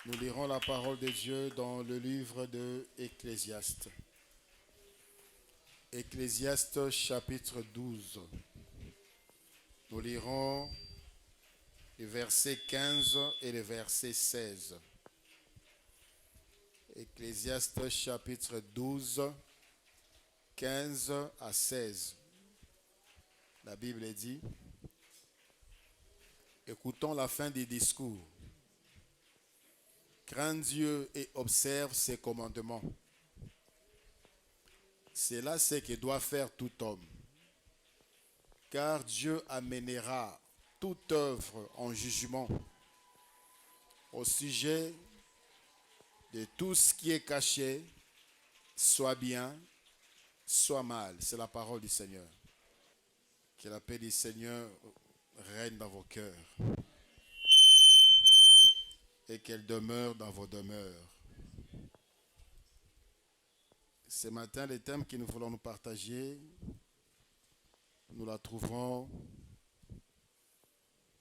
Nous lirons la parole de Dieu dans le livre de Ecclésiaste. Ecclésiaste chapitre 12. Nous lirons les versets 15 et le verset 16. Ecclésiaste chapitre 12, 15 à 16. La Bible dit: écoutons la fin du discours. Crains Dieu et observe ses commandements. C'est là ce que doit faire tout homme. Car Dieu amènera toute œuvre en jugement au sujet de tout ce qui est caché, soit bien, soit mal. C'est la parole du Seigneur. Que la paix du Seigneur règne dans vos cœurs et qu'elle demeure dans vos demeures. Ce matin, le thème que nous voulons nous partager, nous la trouvons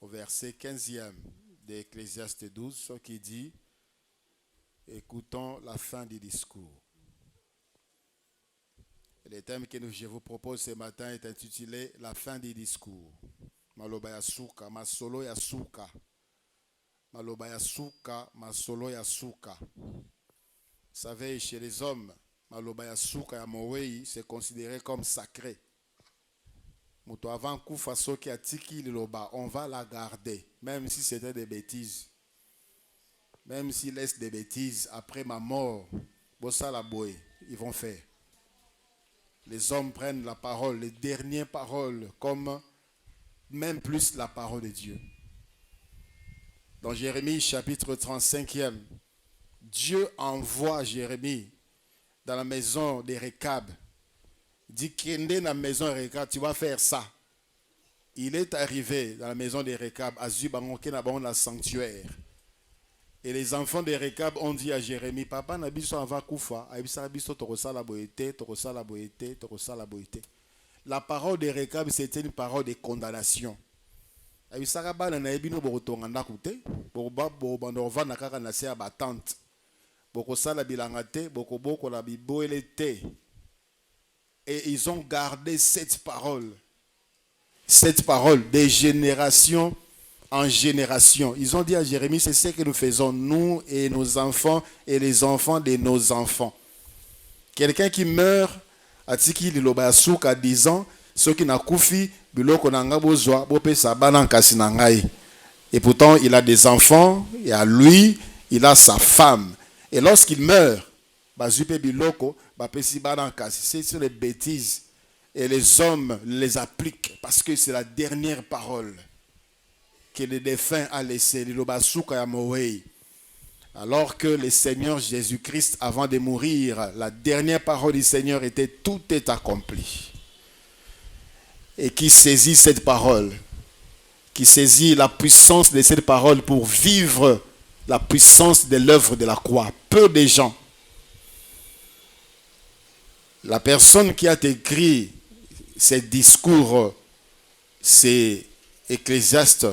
au verset 15e d'Ecclésiaste 12 qui dit: écoutons la fin du discours. Et le thème que je vous propose ce matin est intitulé La fin du discours. Maloba ya suka, masolo ya suka. Maloba ya suka, masolo ya suka. Vous savez, chez les hommes, maloba ya suka ya mowei, c'est considéré comme sacré. Muto avant kufa soki atiki liloba, on va la garder, même si c'était des bêtises. Même s'il laisse des bêtises, après ma mort, bossa la boy, ils vont faire. Les hommes prennent la parole, les dernières paroles, comme même plus la parole de Dieu. Dans Jérémie chapitre 35e, Dieu envoie Jérémie dans la maison de Rekab. Il dit: Kende dans la maison de Rekab, tu vas faire ça. Il est arrivé dans la maison de Rekab, à Zubangoke na dans la sanctuaire. Et les enfants de Rekab ont dit à Jérémie: Papa na biso ava kufa, aibisa biso torosa la boité, torosa la boité, torosa la boité. La parole de Rekab, c'était une parole de condamnation. Aibisa bana na ebino bokotonga ndakute, bokobanda na kaka na se ya batante. Bokosala bilanga te, bokoboko la biboele te. Et ils ont gardé cette parole de génération en génération. Ils ont dit à Jérémie: c'est ce que nous faisons, nous et nos enfants et les enfants de nos enfants. Quelqu'un qui meurt, atiki liloba suka 10 ans, ceux qui n'a koufi, biloko nanga bozwa, bope sabana kasi nangai. Et pourtant, il a des enfants, et à lui, il a sa femme. Et lorsqu'il meurt, bazupe biloko, bapesi bana kasi. C'est sur les bêtises. Et les hommes les appliquent parce que c'est la dernière parole que le défunt a laissée. Alors que le Seigneur Jésus-Christ, avant de mourir, la dernière parole du Seigneur était: tout est accompli. Et qui saisit cette parole, qui saisit la puissance de cette parole pour vivre la puissance de l'œuvre de la croix. Peu de gens. La personne qui a écrit ces discours, c'est Ecclésiaste,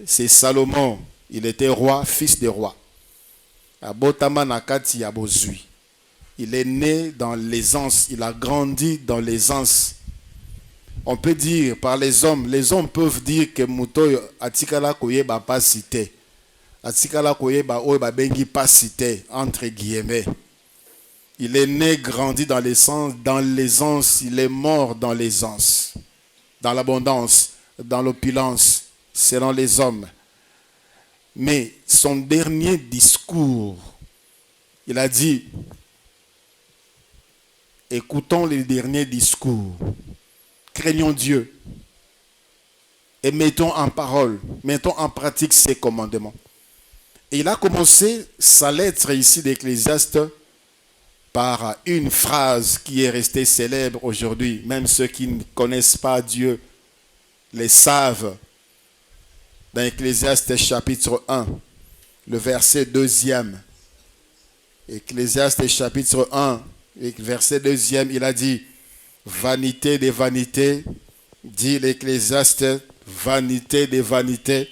c'est Salomon. Il était roi, fils de roi. Abotama nakati yabozui. Il est né dans l'aisance, il a grandi dans l'aisance. On peut dire par les hommes peuvent dire que Muto atikala koyeba pas cité. Atikala koyeba oba bengi pas cité, entre guillemets. Il est né, grandi dans l'aisance, il est mort dans l'aisance, dans l'abondance, dans l'opulence, selon les hommes. Mais son dernier discours, il a dit: écoutons les derniers discours, craignons Dieu et mettons en parole, mettons en pratique ses commandements. Et il a commencé sa lettre ici d'Ecclésiaste par une phrase qui est restée célèbre aujourd'hui. Même ceux qui ne connaissent pas Dieu les savent. Dans Ecclésiaste chapitre 1, le verset 2e. Ecclésiaste chapitre 1, verset 2e, il a dit: vanité des vanités, dit l'Ecclésiaste, vanité des vanités,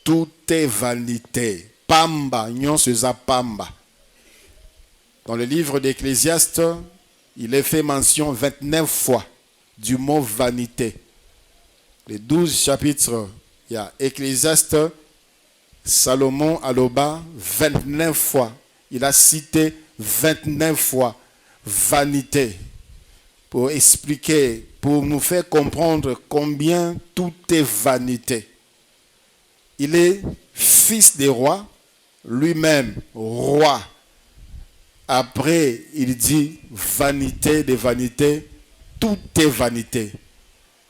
tout est vanité. Pamba, nyonso eza pamba. Dans le livre d'Ecclésiaste, il est fait mention 29 fois du mot vanité. Les 12 chapitres, il y a Ecclésiaste, Salomon aloba 29 fois. Il a cité 29 fois vanité pour expliquer, pour nous faire comprendre combien tout est vanité. Il est fils des rois, lui-même roi. Après, il dit vanité de vanité, tout est vanité.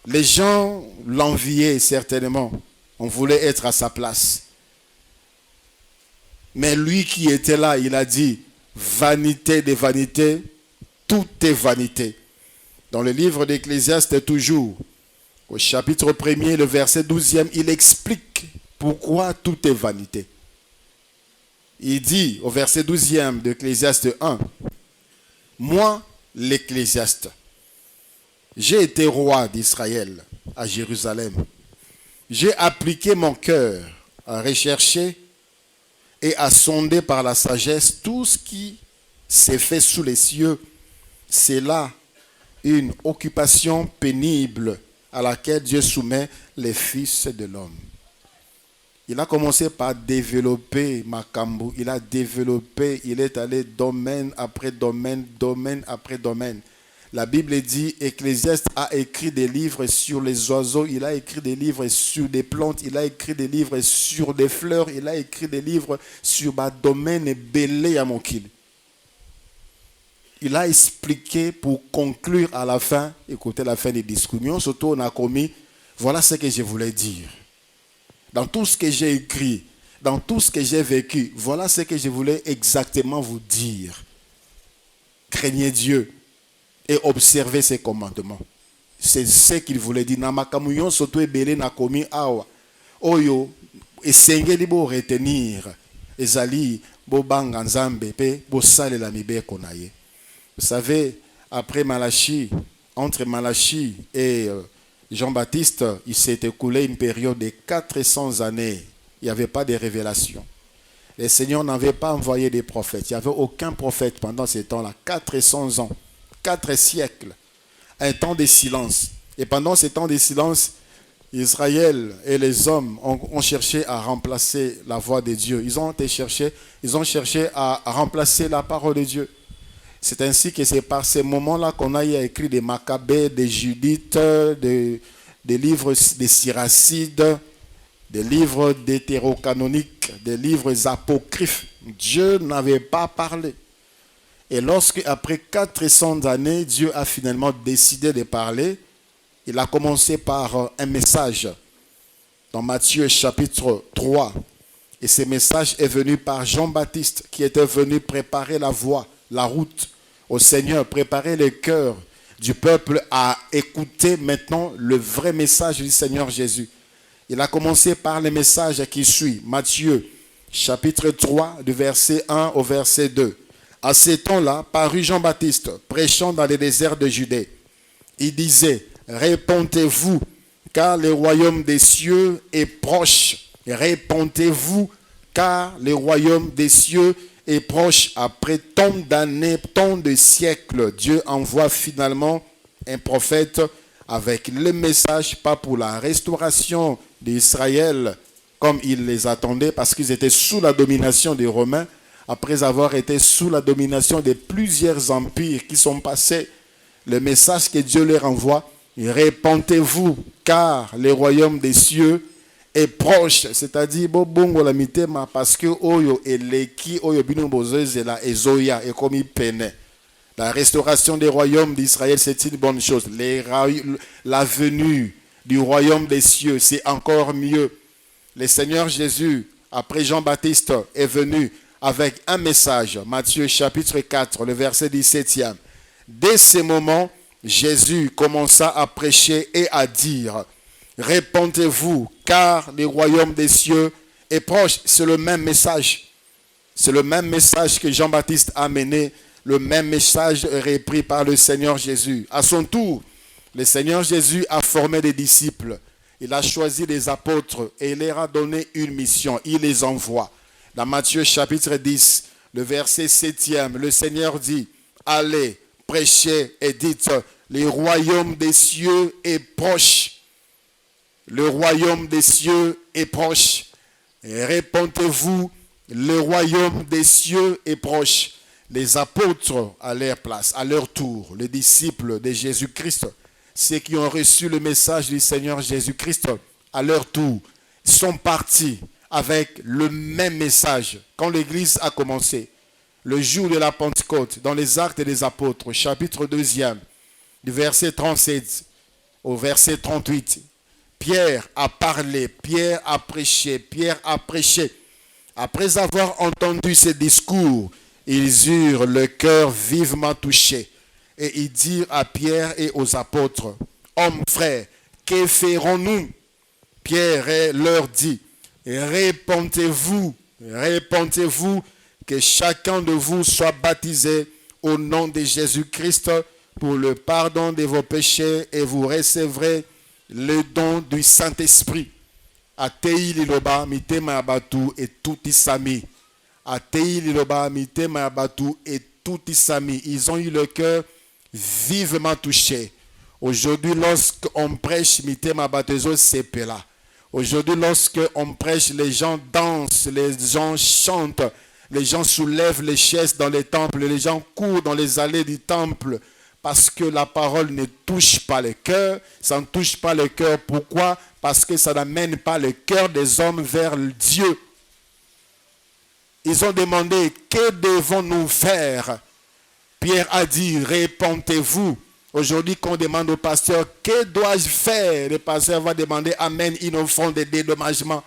Les gens l'enviaient certainement. On voulait être à sa place. Mais lui qui était là, il a dit vanité de vanité, tout est vanité. Dans le livre d'Ecclésiaste, toujours, au chapitre 1er, le verset 12e, il explique pourquoi tout est vanité. Il dit au verset 12e d'Ecclésiaste 1, moi, l'Ecclésiaste, j'ai été roi d'Israël à Jérusalem. J'ai appliqué mon cœur à rechercher et à sonder par la sagesse tout ce qui s'est fait sous les cieux. C'est là une occupation pénible à laquelle Dieu soumet les fils de l'homme. Il a commencé par développer Makambu. Il a développé, il est allé domaine après domaine, domaine après domaine. La Bible dit, Ecclésiaste a écrit des livres sur les oiseaux, il a écrit des livres sur des plantes, il a écrit des livres sur des fleurs, il a écrit des livres sur ma domaine belé à mon kil. Il a expliqué pour conclure à la fin, écoutez la fin des discours. Surtout on a commis, voilà ce que je voulais dire. Dans tout ce que j'ai écrit, dans tout ce que j'ai vécu, voilà ce que je voulais exactement vous dire. Craignez Dieu et observez ses commandements. C'est ce qu'il voulait dire. Namakamuyon soto ebele na komi awa. Oyo esengeli bo retenir. Ezali bo banga nzambe pe bo sale la mibeko na ye. Vous savez, après Malachie, entre Malachie et Jean-Baptiste, il s'est écoulé une période de 400 années. Il n'y avait pas de révélation. Le Seigneur n'avait pas envoyé des prophètes. Il n'y avait aucun prophète pendant ces temps-là. 400 ans, 4 siècles. Un temps de silence. Et pendant ce temps de silence, Israël et les hommes ont cherché à remplacer la voix de Dieu. Ils ont cherché à remplacer la parole de Dieu. C'est ainsi que c'est par ces moments-là qu'on a écrit des Maccabées, des Judites, des livres des Syracides, des livres d'hétérocanoniques, des livres apocryphes. Dieu n'avait pas parlé. Et lorsque, après 400 années, Dieu a finalement décidé de parler, il a commencé par un message dans Matthieu chapitre 3. Et ce message est venu par Jean-Baptiste qui était venu préparer la voie, la route au Seigneur, préparer le cœur du peuple à écouter maintenant le vrai message du Seigneur Jésus. Il a commencé par le message qui suit, Matthieu chapitre 3, du verset 1 au verset 2. À ce temps-là, parut Jean-Baptiste, prêchant dans les déserts de Judée. Il disait, répentez-vous, car le royaume des cieux est proche. Répentez-vous, car le royaume des cieux est proche. Après tant d'années, tant de siècles, Dieu envoie finalement un prophète avec le message, pas pour la restauration d'Israël, comme il les attendait, parce qu'ils étaient sous la domination des Romains, après avoir été sous la domination de plusieurs empires qui sont passés. Le message que Dieu leur envoie, répentez-vous, car le royaume des cieux est proche. C'est-à-dire, parce que oyo eleki oyo bino bozoze la ezoya et comme il peine. La restauration des royaumes d'Israël, c'est une bonne chose. La venue du royaume des cieux, c'est encore mieux. Le Seigneur Jésus, après Jean-Baptiste, est venu avec un message. Matthieu chapitre 4, le verset 17e. Dès ce moment, Jésus commença à prêcher et à dire, répentez-vous, car le royaume des cieux est proche. C'est le même message. C'est le même message que Jean-Baptiste a mené. Le même message repris par le Seigneur Jésus. À son tour, le Seigneur Jésus a formé des disciples. Il a choisi des apôtres et il leur a donné une mission. Il les envoie. Dans Matthieu chapitre 10, le verset 7e, le Seigneur dit, allez, prêchez et dites, le royaume des cieux est proche. Le royaume des cieux est proche. Répondez-vous, le royaume des cieux est proche. Les apôtres à leur place, à leur tour, les disciples de Jésus-Christ, ceux qui ont reçu le message du Seigneur Jésus-Christ, à leur tour, sont partis avec le même message. Quand l'Église a commencé, le jour de la Pentecôte, dans les Actes des Apôtres, chapitre 2e, du verset 37 au verset 38, Pierre a parlé, Pierre a prêché, Pierre a prêché. Après avoir entendu ces discours, ils eurent le cœur vivement touché. Et ils dirent à Pierre et aux apôtres, hommes frères, que ferons-nous? Pierre leur dit, répentez-vous, que chacun de vous soit baptisé au nom de Jésus-Christ pour le pardon de vos péchés et vous recevrez le don du Saint-Esprit. Atei liloba mitema abatu et tout isami. Atei liloba mitema abatu et tout isami. Ils ont eu le cœur vivement touché. Aujourd'hui, lorsqu'on prêche mitema abatezo sepela. Aujourd'hui, lorsqu'on prêche, les gens dansent, les gens chantent, les gens soulèvent les chaises dans les temples, les gens courent dans les allées du temple. Parce que la parole ne touche pas le cœur. Ça ne touche pas le cœur. Pourquoi? Parce que ça n'amène pas le cœur des hommes vers Dieu. Ils ont demandé, que devons-nous faire? Pierre a dit, répentez-vous. Aujourd'hui, quand on demande au pasteur, que dois-je faire? Le pasteur va demander, amène une offrande de dédommagement.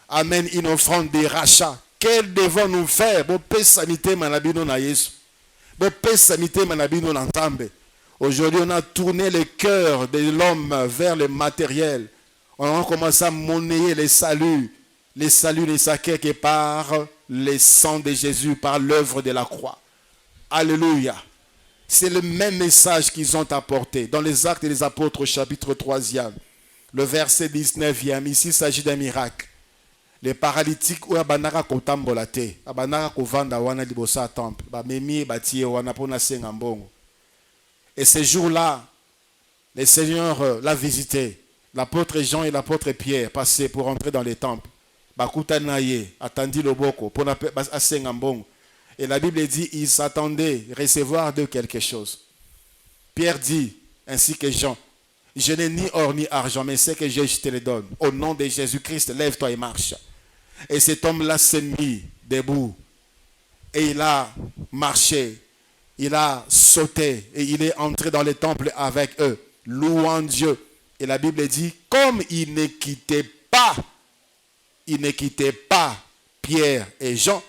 Amène une offrande de rachat. Que devons-nous faire? Bon, paix sanité, manabino na Yesu. Aujourd'hui, on a tourné le cœur de l'homme vers le matériel. On a commencé à monnayer les saluts. Les saluts ne s'acquièrent que par le sang de Jésus, par l'œuvre de la croix. Alléluia. C'est le même message qu'ils ont apporté. Dans les Actes des Apôtres, chapitre 3e, le verset 19e, ici il s'agit d'un miracle. Les paralytiques ou abanaka kotambola te abanaka kovanda wana libosa temple ba memi batie wana pona senga mbongo. Et ce jour-là, le Seigneur l'a visité. L'apôtre Jean et l'apôtre Pierre passaient pour entrer dans les temples. Bakuta naye attendi loboko pona senga mbongo. Et la Bible dit ils s'attendaient recevoir de quelque chose. Pierre dit ainsi que Jean, je n'ai ni or ni argent, mais ce que j'ai, je te le donne. Au nom de Jésus-Christ, lève-toi et marche. Et cet homme-là s'est mis debout. Et il a marché. Il a sauté. Et il est entré dans le temple avec eux, louant Dieu. Et la Bible dit, comme il ne quittait pas Pierre et Jean,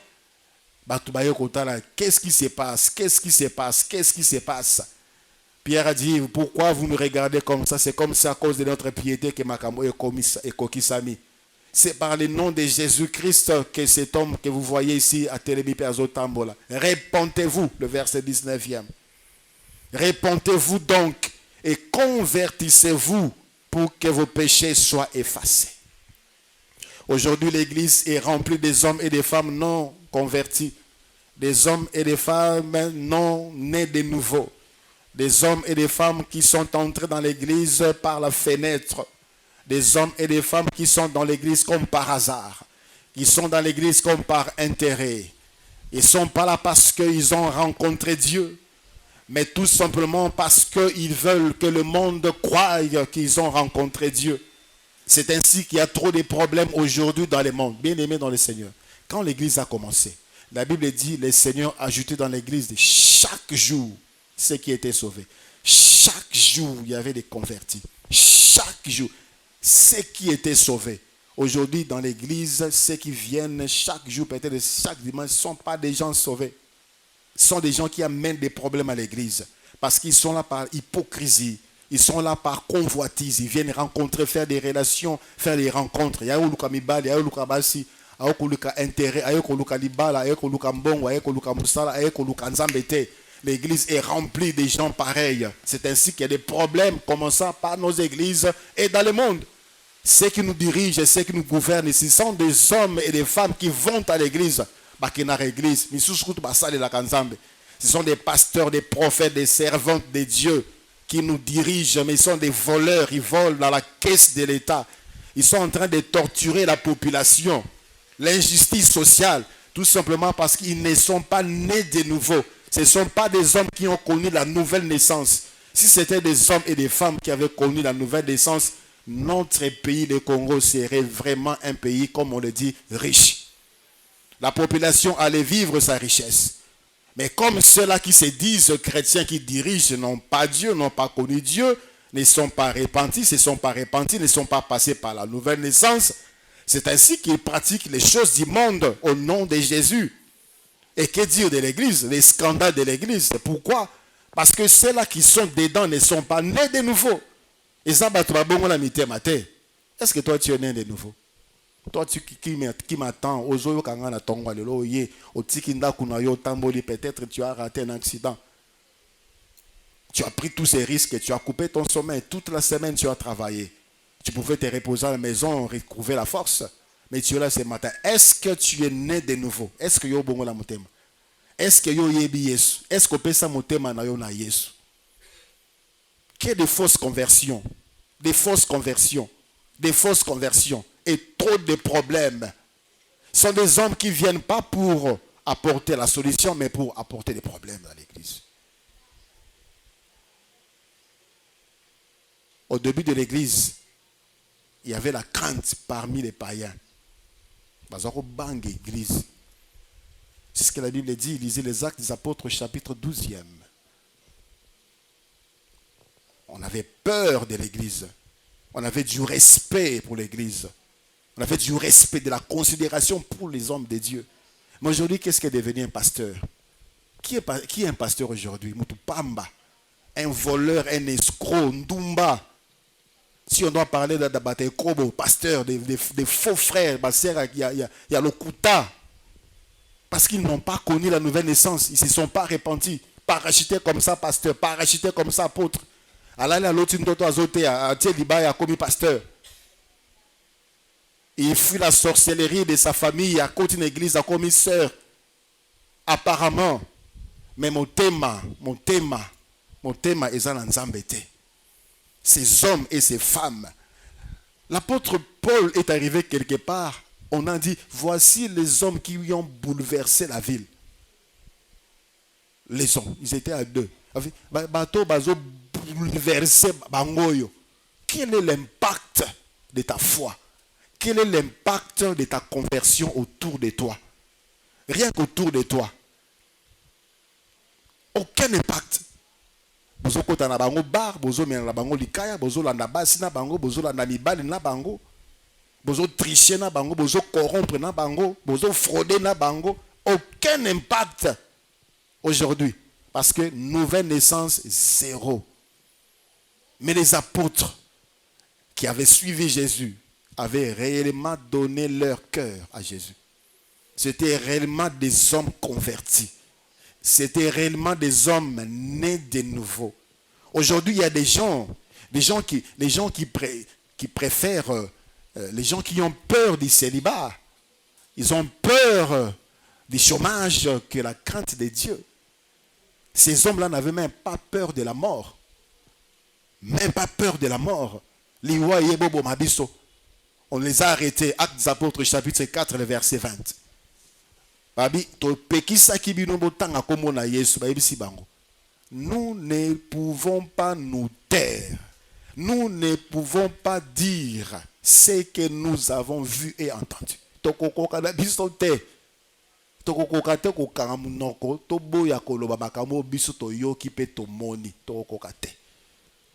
qu'est-ce qui se passe? Qu'est-ce qui se passe? Qu'est-ce qui se passe? Pierre a dit, pourquoi vous me regardez comme ça? C'est comme ça à cause de notre piété que Makamo et Kokisami. C'est par le nom de Jésus-Christ que cet homme que vous voyez ici à Télébi Perzo Tambola. Répentez-vous, le verset 19e. Répentez-vous donc et convertissez-vous pour que vos péchés soient effacés. Aujourd'hui, l'Église est remplie des hommes et des femmes non convertis. Des hommes et des femmes non nés de nouveau. Des hommes et des femmes qui sont entrés dans l'église par la fenêtre. Des hommes et des femmes qui sont dans l'église comme par hasard. Qui sont dans l'église comme par intérêt. Ils ne sont pas là parce qu'ils ont rencontré Dieu. Mais tout simplement parce qu'ils veulent que le monde croie qu'ils ont rencontré Dieu. C'est ainsi qu'il y a trop de problèmes aujourd'hui dans le monde. Bien-aimés dans le Seigneur. Quand l'église a commencé, la Bible dit, le Seigneur a ajouté dans l'église de chaque jour ceux qui étaient sauvés. Chaque jour, il y avait des convertis. Chaque jour, ceux qui étaient sauvés. Aujourd'hui, dans l'église, ceux qui viennent chaque jour, peut-être chaque dimanche, ne sont pas des gens sauvés. Ce sont des gens qui amènent des problèmes à l'église. Parce qu'ils sont là par hypocrisie. Ils sont là par convoitise. Ils viennent rencontrer, faire des relations, faire des rencontres. Il y a eu Mibali, il y a eu Basi, il y a eu intérêt, il y a eu Libala, il y a eu Mbongo, il y a eu Musala, il y a eu Nzambete. L'église est remplie de gens pareils. C'est ainsi qu'il y a des problèmes commençant par nos églises et dans le monde. Ceux qui nous dirigent et ceux qui nous gouvernent, ce sont des hommes et des femmes qui vont à l'église. Ce sont des pasteurs, des prophètes, des servantes de Dieu qui nous dirigent, mais ils sont des voleurs, ils volent dans la caisse de l'État. Ils sont en train de torturer la population. L'injustice sociale, tout simplement parce qu'ils ne sont pas nés de nouveau. Ce ne sont pas des hommes qui ont connu la nouvelle naissance. Si c'était des hommes et des femmes qui avaient connu la nouvelle naissance, notre pays, le Congo, serait vraiment un pays, comme on le dit, riche. La population allait vivre sa richesse. Mais comme ceux-là qui se disent chrétiens, qui dirigent, n'ont pas Dieu, n'ont pas connu Dieu, ne sont pas repentis, ne sont pas passés par la nouvelle naissance, c'est ainsi qu'ils pratiquent les choses du monde au nom de Jésus. Et que dire de l'église? Les scandales de l'église. Pourquoi? Parce que ceux-là qui sont dedans ne sont pas nés de nouveau. Et ça, est-ce que toi tu es né de nouveau? Toi qui m'attends, peut-être tu as raté un accident. Tu as pris tous ces risques, tu as coupé ton sommeil. Toute la semaine, tu as travaillé. Tu pouvais te reposer à la maison, retrouver la force. Mais tu es là ce matin. Est-ce que tu es né de nouveau? Est-ce que tu es bon la motema? Est-ce que tu es Yesu? Est-ce que tu es motema na Yesu? Qu'il y ait des fausses conversions. Des fausses conversions. Des fausses conversions. Et trop de problèmes. Ce sont des hommes qui ne viennent pas pour apporter la solution, mais pour apporter des problèmes dans l'église. Au début de l'église, il y avait la crainte parmi les païens. C'est ce que la Bible dit. Lisez les Actes des Apôtres, chapitre 12e. On avait peur de l'église. On avait du respect pour l'église. On avait du respect, de la considération pour les hommes de Dieu. Mais aujourd'hui, qu'est-ce qu'est devenu un pasteur? Qui est un pasteur aujourd'hui? Mutupamba. Un voleur, un escroc, Ndumba. Si on doit parler de Kobo, pasteur, des faux frères, il y a le Kuta. Parce qu'ils n'ont pas connu la nouvelle naissance. Ils ne se sont pas repentis. Parachutés comme ça, pasteur. Parachutés comme ça, apôtre. Alors, l'autre, comme pasteur. Il fuit la sorcellerie de sa famille à côté d'une église, à comme sœur. Apparemment. Mais mon thème est en Nzambete. Ces hommes et ces femmes. L'apôtre Paul est arrivé quelque part. On a dit, voici les hommes qui ont bouleversé la ville. Les hommes, ils étaient à deux. Bateau, bazo bouleversé bangoyo. Quel est l'impact de ta foi? Quel est l'impact de ta conversion autour de toi? Rien qu'autour de toi. Aucun impact. Bozo kota na bango bar, bozo mena na bango likaya, bozo landa basi na bango, bozo landa mibali na bango, bozo tricher na bango, bozo corrompre na bango, bozo frauder na bango. Aucun impact aujourd'hui. Parce que nouvelle naissance, zéro. Mais les apôtres qui avaient suivi Jésus avaient réellement donné leur cœur à Jésus. C'était réellement des hommes convertis. C'était réellement des hommes nés de nouveau. Aujourd'hui, il y a des gens qui préfèrent, les gens qui ont peur du célibat. Ils ont peur du chômage que la crainte de Dieu. Ces hommes-là n'avaient même pas peur de la mort. Même pas peur de la mort. On les a arrêtés. Actes des Apôtres, chapitre 4, le verset 20. Nous ne pouvons pas nous taire. Nous ne pouvons pas dire ce que nous avons vu et entendu.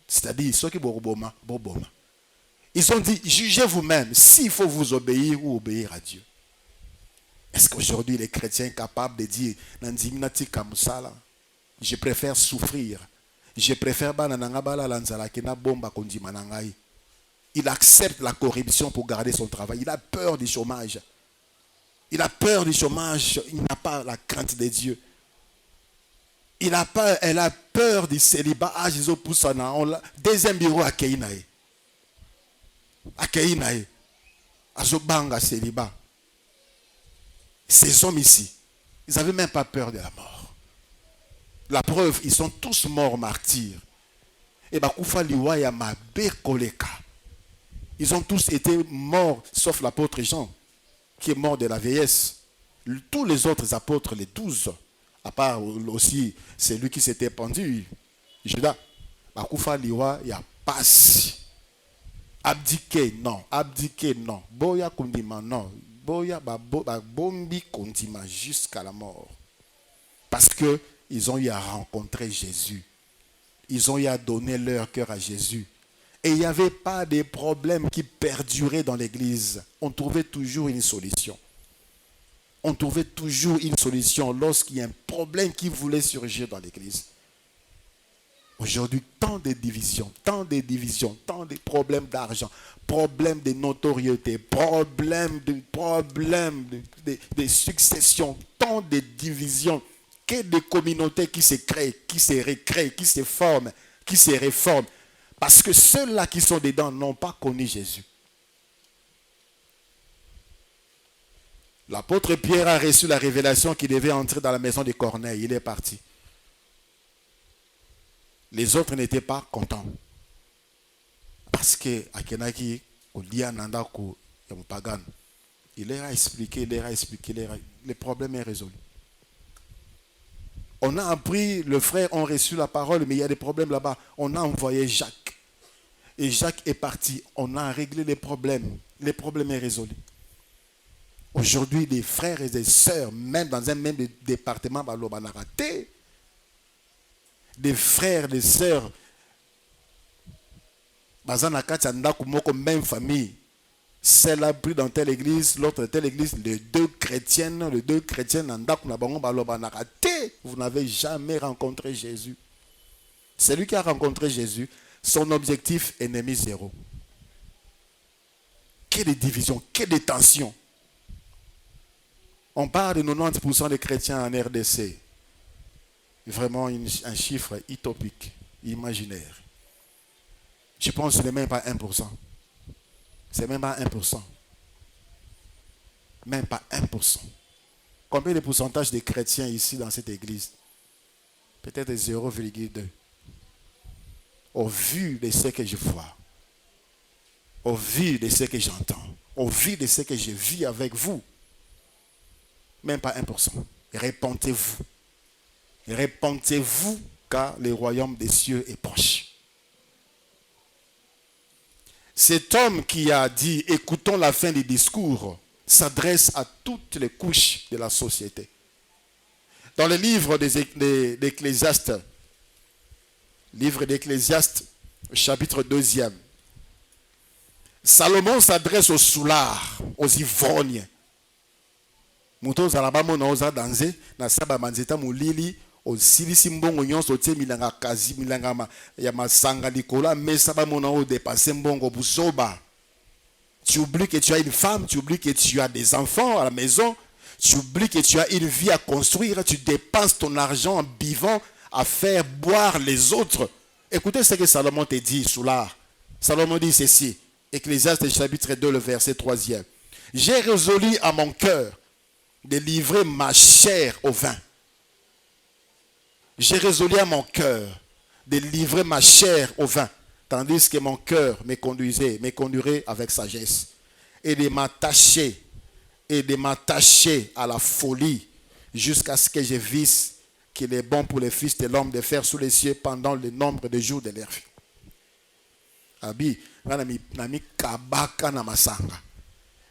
C'est-à-dire, ceux qui boboma. Ils ont dit, jugez vous-même s'il faut vous obéir ou obéir à Dieu. Est-ce qu'aujourd'hui les chrétiens sont capables de dire, je préfère souffrir, je préfère il accepte la corruption pour garder son travail. Il a peur du chômage. Il a peur du chômage. Il n'a pas la crainte de Dieu. Elle a peur du célibat. Ah, Jésus pousse deuxième bureau à Keinaï. Akei nae. Azobanga célibat. Ces hommes ici, ils n'avaient même pas peur de la mort. La preuve, ils sont tous morts martyrs. Et bakufa liwa ya mabe koleka. Ils ont tous été morts, sauf l'apôtre Jean, qui est mort de la vieillesse. Tous les autres apôtres, les 12, à part aussi celui qui s'était pendu, Judas, bakufa liwa ya pasi. Abdiquer, non. Abdiquer, non. Boya kundima, non. Boya bombi kundima jusqu'à la mort. Parce que ils ont eu à rencontrer Jésus. Ils ont eu à donner leur cœur à Jésus. Et il n'y avait pas de problème qui perduraient dans l'église. On trouvait toujours une solution. On trouvait toujours une solution lorsqu'il y a un problème qui voulait surgir dans l'église. Aujourd'hui, tant de divisions, tant de problèmes d'argent, problèmes de notoriété, problèmes de succession, tant de divisions, que des communautés qui se créent, qui se recréent, qui se forment, qui se réforment. Parce que ceux-là qui sont dedans n'ont pas connu Jésus. L'apôtre Pierre a reçu la révélation qu'il devait entrer dans la maison de Corneille. Il est parti. Les autres n'étaient pas contents. Parce que Akenaki, il leur a expliqué, le problème est résolu. On a appris, les frères ont reçu la parole, mais il y a des problèmes là-bas. On a envoyé Jacques. Et Jacques est parti. On a réglé les problèmes. Les problèmes sont résolus. Aujourd'hui, des frères et des sœurs, même dans un même département, on a raté. Des frères, des sœurs, même famille. Celle-là pris dans telle église, l'autre telle église, les deux chrétiennes, vous n'avez jamais rencontré Jésus. Celui qui a rencontré Jésus, son objectif ennemi zéro. Quelle est division, quelle est tension. On parle de 90% des chrétiens en RDC. Vraiment un chiffre utopique, imaginaire. Je pense que ce n'est même pas 1%. C'est même pas 1%. Même pas 1%. Combien de pourcentage de chrétiens ici dans cette église? Peut-être 0,2. Au vu de ce que je vois, au vu de ce que j'entends, au vu de ce que je vis avec vous, même pas 1%. Répentez-vous. Répentez-vous car le royaume des cieux est proche. Cet homme qui a dit « Écoutons la fin du discours » s'adresse à toutes les couches de la société. Dans le livre d'Ecclésiaste, chapitre 2, Salomon s'adresse aux soulards, aux ivrognes. Muto zalabamo na oza danser na saba manzeta mulili o silisi mbongo nyonso tie milanga kazi milanga ya masanga likola mais saba mona o dépasser mbongo busoba. Tu oublies que tu as une femme, tu oublies que tu as des enfants à la maison, tu oublies que tu as une vie à construire, tu dépenses ton argent en buvant à faire boire les autres. Écoutez ce que Salomon te dit, soulard. Salomon dit ceci, Ecclésiaste chapitre 2, le verset 3e. J'ai résolu à mon cœur de livrer ma chair au vin. J'ai résolu à mon cœur de livrer ma chair au vin, tandis que mon cœur me conduirait avec sagesse, et de m'attacher à la folie, jusqu'à ce que je visse qu'il est bon pour les fils de l'homme de faire sous les cieux pendant le nombre de jours de leur vie. Abi, nami kabaka na masanga.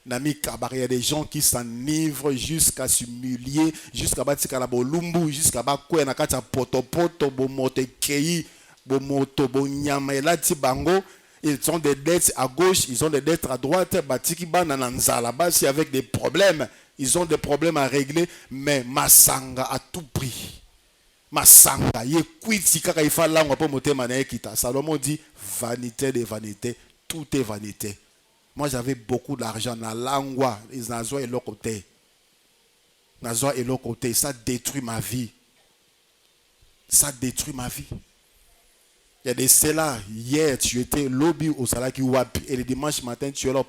Il y a des gens qui s'enivrent jusqu'à s'humilier, jusqu'à battre la bolumbu, jusqu'à battre na kata poto, bomote kei, bomoto bonyama elati bango. Ils ont des dettes à gauche, ils ont des dettes à droite, batiki banana nzala basi avec des problèmes. Ils ont des problèmes à régler, mais masanga à tout prix. Masanga, ye kwiti kaka ifala ngwa po motema na ekita. Salomon dit vanité de vanité, tout est vanité. Moi, j'avais beaucoup d'argent dans l'angwa. Ils n'ont et l'autre côté. Et l'autre côté. Ça détruit ma vie. Ça détruit ma vie. Il y a des cela. Hier, tu étais lobby au Salaki Wap. Et le dimanche matin, tu es là,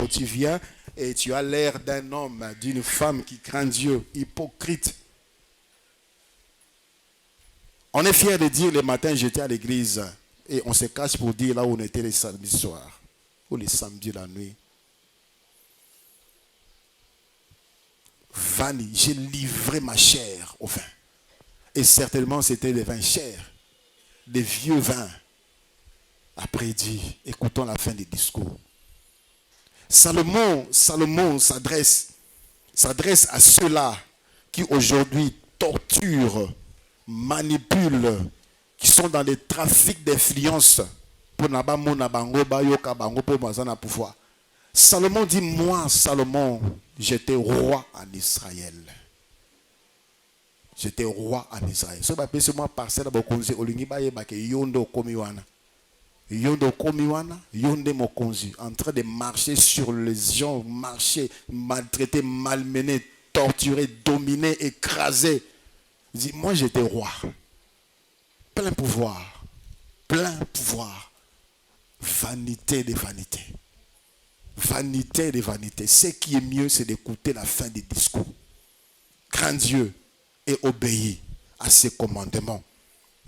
tu viens et tu as l'air d'un homme, d'une femme qui craint Dieu, hypocrite. On est fiers de dire le matin, j'étais à l'église. Et on se cache pour dire là où on était les samedis soirs. Ou les samedis la nuit. Vanni, j'ai livré ma chair au vin. Et certainement, c'était des vins chers, des vieux vins. Après, il dit, écoutons la fin du discours. Salomon s'adresse à ceux-là qui aujourd'hui torturent, manipulent, qui sont dans des trafics d'influence pour pouvoir. Salomon dit, moi, Salomon, j'étais roi en Israël. J'étais roi en Israël. Ce que je moi parcelle bokonzi olingi ba yeba ke yondo komiwana. Yondo komiwana, yonde mokonzi en train de marcher sur les gens, marcher, maltraiter, malmener, torturer, dominer, écraser. Il dit moi j'étais roi. Plein pouvoir. Plein pouvoir. Vanité de vanité. Vanité de vanité. Ce qui est mieux, c'est d'écouter la fin du discours. Crains Dieu et obéis à ses commandements.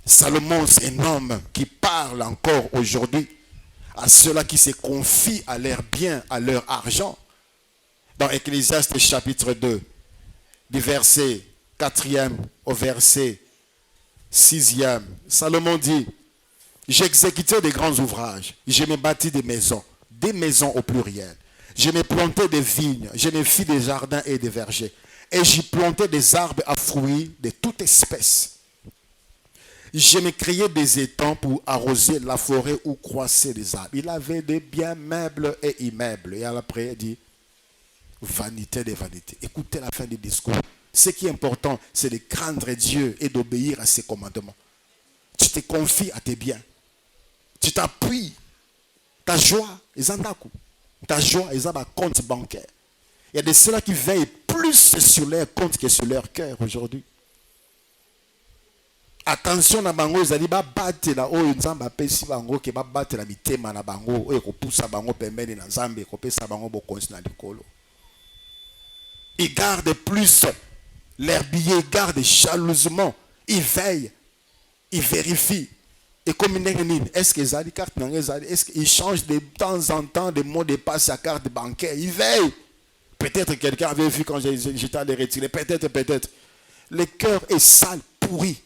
Salomon, c'est un homme qui parle encore aujourd'hui à ceux-là qui se confient à leur bien, à leur argent. Dans Ecclésiaste chapitre 2, du verset 4e au verset 6e, Salomon dit, j'ai exécuté des grands ouvrages, je me bâtis des maisons au pluriel. Je me plantais des vignes, je me fis des jardins et des vergers. Et j'y plantais des arbres à fruits de toute espèce. Je me créais des étangs pour arroser la forêt où croissaient les arbres. Il avait des biens meubles et immeubles. Et après, il dit, vanité des vanités. Écoutez la fin du discours. Ce qui est important, c'est de craindre Dieu et d'obéir à ses commandements. Tu te confies à tes biens. Tu t'appuies. Ta joie, ta joie, ils ont un compte bancaire. Il y a de ceux-là qui veillent plus sur leur compte que sur leur cœur aujourd'hui. Attention na bango ezali ba batela oyo nzambe apesi bango ke ba batela mitema na bango oyo kopusa bango pembeni na nzambe kopesa bango bokonzi na likolo. Ils gardent plus leurs billets, ils gardent jalousement, ils veillent, ils vérifient. Et comme est-ce que ezali carte na ezali, est-ce qu'ils changent de temps en temps de mots de passe à carte bancaire, ils veillent. Peut-être quelqu'un avait vu quand j'étais allé retirer, peut-être. Le cœur est sale, pourri.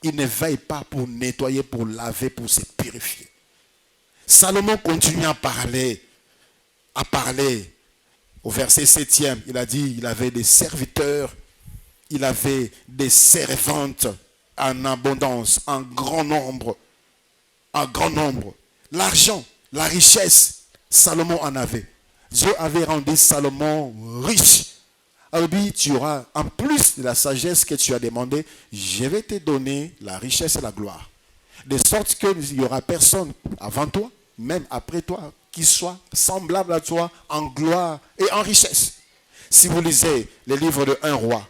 Il ne veille pas pour nettoyer, pour laver, pour se purifier. Salomon continue à parler. Au verset 7e, il a dit, il avait des serviteurs, il avait des servantes en abondance, en grand nombre. L'argent, la richesse, Salomon en avait. Dieu avait rendu Salomon riche. Alors lui, tu auras, en plus de la sagesse que tu as demandé, je vais te donner la richesse et la gloire. De sorte qu'il n'y aura personne avant toi, même après toi, qui soit semblable à toi en gloire et en richesse. Si vous lisez le livre de 1 roi,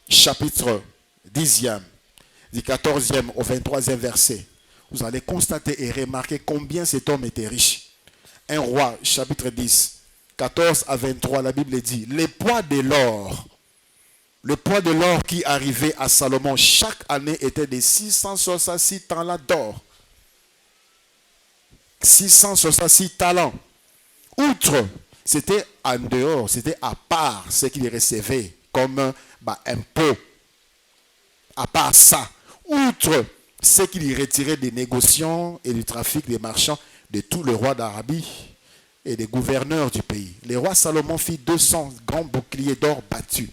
chapitre 10e, du 14e au 23e verset, vous allez constater et remarquer combien cet homme était riche. 1 roi, chapitre 10, 14 à 23, la Bible dit, le poids de l'or qui arrivait à Salomon chaque année était de 666 talents d'or. 666 talents. Outre, c'était en dehors, c'était à part ce qu'il recevait comme impôt. À part ça, outre ce qu'il retirait des négociants et du trafic des marchands de tous les rois d'Arabie et des gouverneurs du pays. Le roi Salomon fit 200 grands boucliers d'or battus,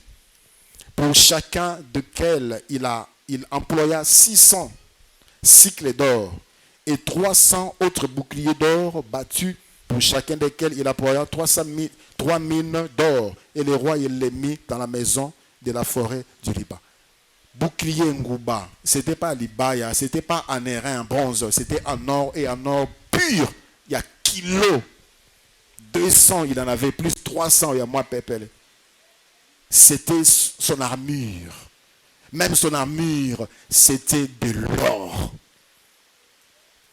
pour chacun desquels il employa 600 cycles d'or, et 300 autres boucliers d'or battus, pour chacun desquels il employa 3 mines d'or, et le roi il les mit dans la maison de la forêt du Liban. Bouclier Ngouba, c'était pas l'Ibaya, c'était pas en airain, en bronze, c'était en or et en or pur. Il y a kilos. 200, il en avait plus, 300, il y a moins pépé. C'était son armure. Même son armure, c'était de l'or.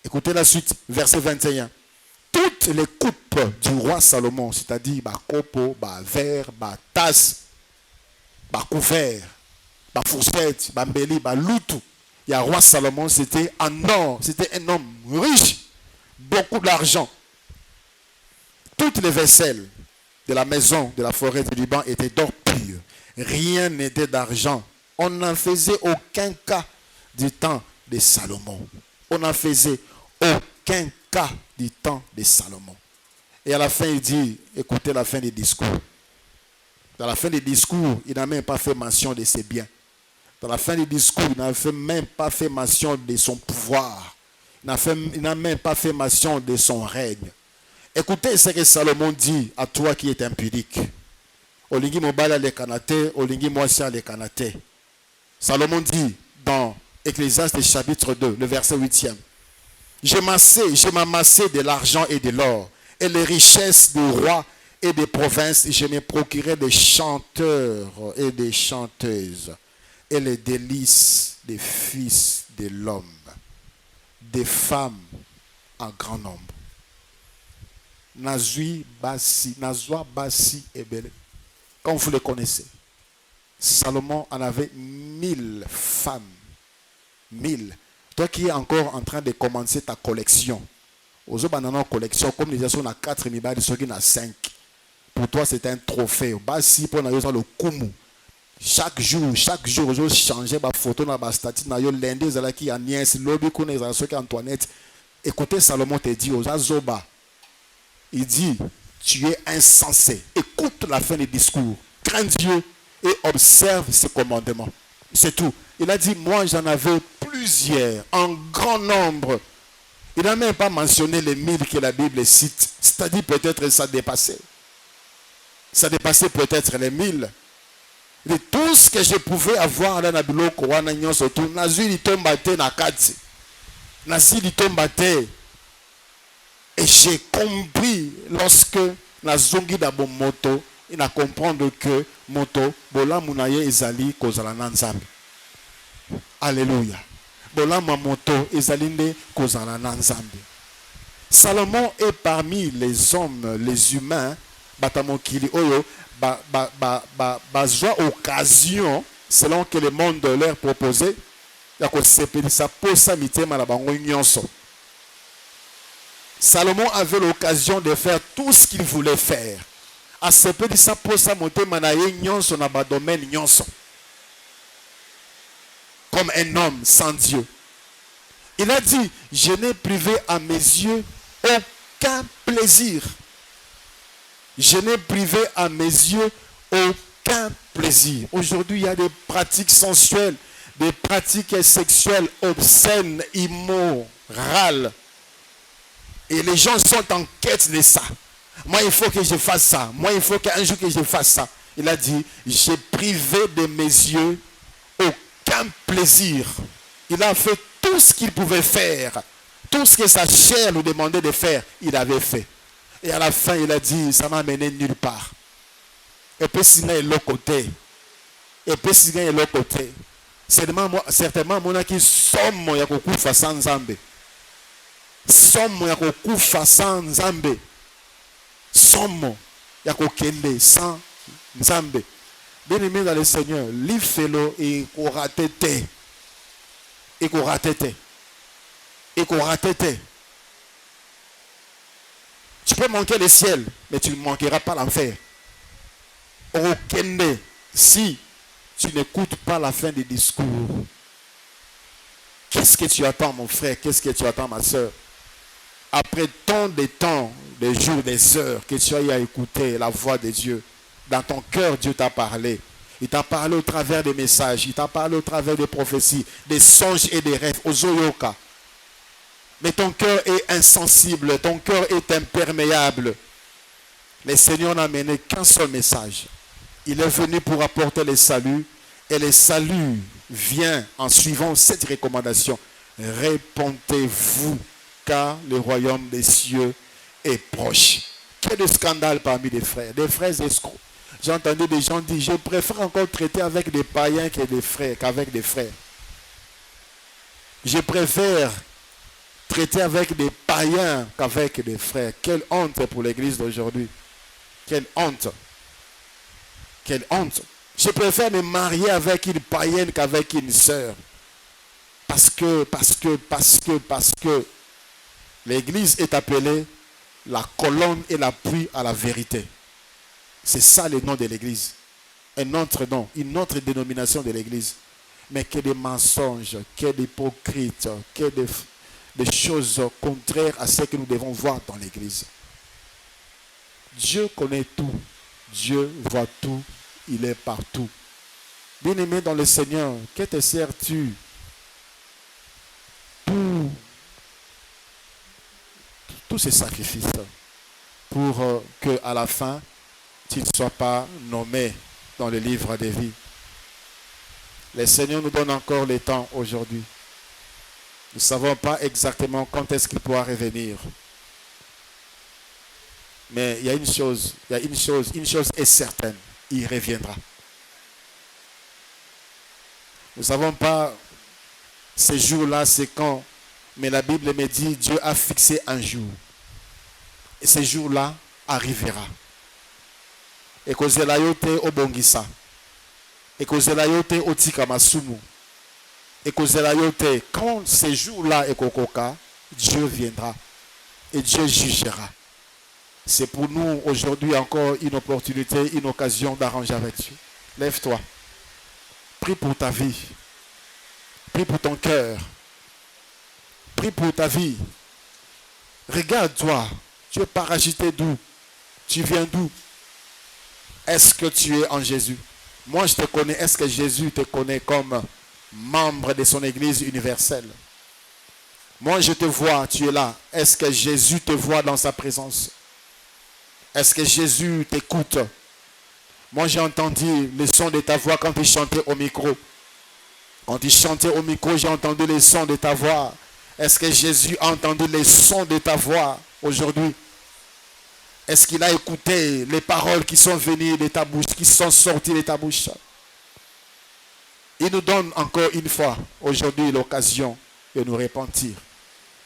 Écoutez la suite, verset 21. Toutes les coupes du roi Salomon, c'est-à-dire copo, verre, tasse, couvert, fourchette, mbeli, loutou. Il y a roi Salomon, c'était en or, c'était un homme riche, beaucoup d'argent. Toutes les vaisselles de la maison de la forêt du Liban étaient d'or pur. Rien n'était d'argent. On n'en faisait aucun cas du temps de Salomon. On n'en faisait aucun cas du temps de Salomon. Et à la fin, il dit, écoutez la fin du discours. Dans la fin du discours, il n'a même pas fait mention de ses biens. Dans la fin du discours, il n'a même pas fait mention de son pouvoir. Il n'a même pas fait mention de son règne. Écoutez ce que Salomon dit à toi qui es impudique. Olingi mobala le kanate, olingi moisia le kanate. Salomon dit dans Ecclésiaste chapitre 2, le verset 8e. Je m'amassais de l'argent et de l'or, et les richesses du roi et des provinces, je me procurais des chanteurs et des chanteuses, et les délices des fils de l'homme, des femmes en grand nombre. Nazwa Bassi et Belé. Comme vous le connaissez, Salomon en avait 1000 femmes. 1000. Toi qui es encore en train de commencer ta collection, aux autres collection, comme les gens ont 4 mibali, ceux qui ont 5. Pour toi, c'est un trophée. Bassi pour nous le kumu. Chaque jour, vous changez ma photo dans ma statue. Lundi, vous allez qui Agnès, lobby, ceux qui Antoinette. Écoutez, Salomon te dit aux Azoba. Il dit, tu es insensé. Écoute la fin du discours. Crains Dieu et observe ses commandements. C'est tout. Il a dit, moi j'en avais plusieurs, en grand nombre. Il n'a même pas mentionné les 1000 que la Bible cite. C'est-à-dire peut-être ça dépassait. Ça dépassait peut-être les 1000. De tout ce que je pouvais avoir dans la Bible, et j'ai compris lorsque nazongi d'abo moto, il a comprendre que moto bola munaye ezali kozala na nzambe. Alléluia. Bola ma moto ezali nde kozala na nzambe. Salomon est parmi les hommes, les humains, batamokili oyo bazwa occasion selon que le monde leur proposait ya ko sepelisa posa mitema na bango nyonso. Salomon avait l'occasion de faire tout ce qu'il voulait faire. A sepelisa posa motema na ye nyonso na ba domaine nyonso. Comme un homme sans Dieu. Il a dit, je n'ai privé à mes yeux aucun plaisir. Je n'ai privé à mes yeux aucun plaisir. Aujourd'hui, il y a des pratiques sensuelles, des pratiques sexuelles obscènes, immorales. Et les gens sont en quête de ça. Moi, il faut que je fasse ça. Moi, il faut qu'un jour que je fasse ça. Il a dit, j'ai privé de mes yeux aucun plaisir. Il a fait tout ce qu'il pouvait faire. Tout ce que sa chair lui demandait de faire, il avait fait. Et à la fin, il a dit, ça m'a mené nulle part. Et puis, sinon, il est l'autre côté. Et puis, sinon, il est l'autre côté. Certainement, mon qui somme ya kokufa sans Nzambe. Somme ya kokufa sans Nzambe. Somme ya kokende sans Nzambe. Bien-aimé dans le Seigneur, l'ifelo et koratete. Et koratete. Et koratete. Tu peux manquer le ciel, mais tu ne manqueras pas l'enfer. Okende, si tu n'écoutes pas la fin du discours, qu'est-ce que tu attends, mon frère? Qu'est-ce que tu attends, ma soeur? Après tant de temps, des jours, des heures, que tu aies à écouter la voix de Dieu, dans ton cœur, Dieu t'a parlé. Il t'a parlé au travers des messages, il t'a parlé au travers des prophéties, des songes et des rêves, aux Oyoka. Mais ton cœur est insensible, ton cœur est imperméable. Le Seigneur n'a amené qu'un seul message. Il est venu pour apporter le salut. Et le salut vient en suivant cette recommandation. Répondez-vous, car le royaume des cieux est proche. Quel scandale parmi les frères escrocs. J'ai entendu des gens dire, je préfère encore traiter avec des païens qu'avec des frères. Je préfère traiter avec des païens qu'avec des frères. Quelle honte pour l'église d'aujourd'hui. Quelle honte. Quelle honte. Je préfère me marier avec une païenne qu'avec une sœur. Parce que l'église est appelée la colonne et l'appui à la vérité. C'est ça le nom de l'église. Un autre nom, une autre dénomination de l'église. Mais que des mensonges, que des hypocrites, que des choses contraires à ce que nous devons voir dans l'église. Dieu connaît tout. Dieu voit tout. Il est partout. Bien-aimé dans le Seigneur, que te sers-tu pour tous ces sacrifices pour que à la fin, tu ne sois pas nommé dans le livre des vies? Le Seigneur nous donne encore le temps aujourd'hui. Nous ne savons pas exactement quand est-ce qu'il pourra revenir. Mais il y a une chose est certaine, il reviendra. Nous ne savons pas ce jour-là, c'est quand, mais la Bible me dit, Dieu a fixé un jour. Et ce jour-là arrivera. Et que zelayote obongisa. Et que zelayote otika masumu. Et que zelayote, quand ce jour-là est kokoka, Dieu viendra. Et Dieu jugera. C'est pour nous aujourd'hui encore une opportunité, une occasion d'arranger avec Dieu. Lève-toi. Prie pour ta vie. Prie pour ton cœur. Prie pour ta vie. Regarde-toi. Tu es parasité d'où? Tu viens d'où? Est-ce que tu es en Jésus? Moi je te connais. Est-ce que Jésus te connaît comme membre de son Église universelle? Moi je te vois, tu es là. Est-ce que Jésus te voit dans sa présence? Est-ce que Jésus t'écoute? Moi j'ai entendu le son de ta voix quand tu chantais au micro. Quand tu chantais au micro, j'ai entendu le son de ta voix. Est-ce que Jésus a entendu le son de ta voix aujourd'hui? Est-ce qu'il a écouté les paroles qui sont venues de ta bouche, qui sont sorties de ta bouche? Il nous donne encore une fois aujourd'hui l'occasion de nous repentir,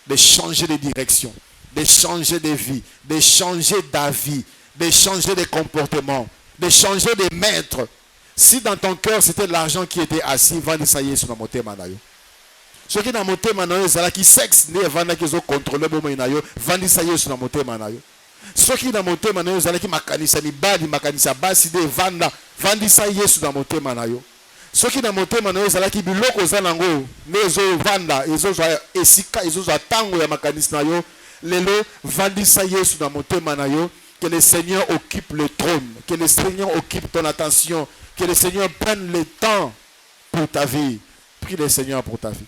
de changer de direction, de changer de vie, de changer d'avis, de changer de comportement, de changer de maître. Si dans ton cœur c'était l'argent qui était assis, vandisaye sur notre motema na yo. Ce qui dans motema na yo ezala ki sexe ne vanda ki zo contrôler bomo na yo, vandisaye sur notre motema na yo. Ce qui dans motema na yo ezala ki makanisa mibali, makanisa basi de vanda, vandisaye sur notre motema na yo. Ce qui dans motema na yo ezala ki biloko za nango, nezo vanda, ezo zo esika, ezo zo tango ya makanisa na yo, lelo vandisaye sur notre motema na yo. Que le Seigneur occupe le trône, que le Seigneur occupe ton attention, que le Seigneur prenne le temps pour ta vie. Prie le Seigneur pour ta vie.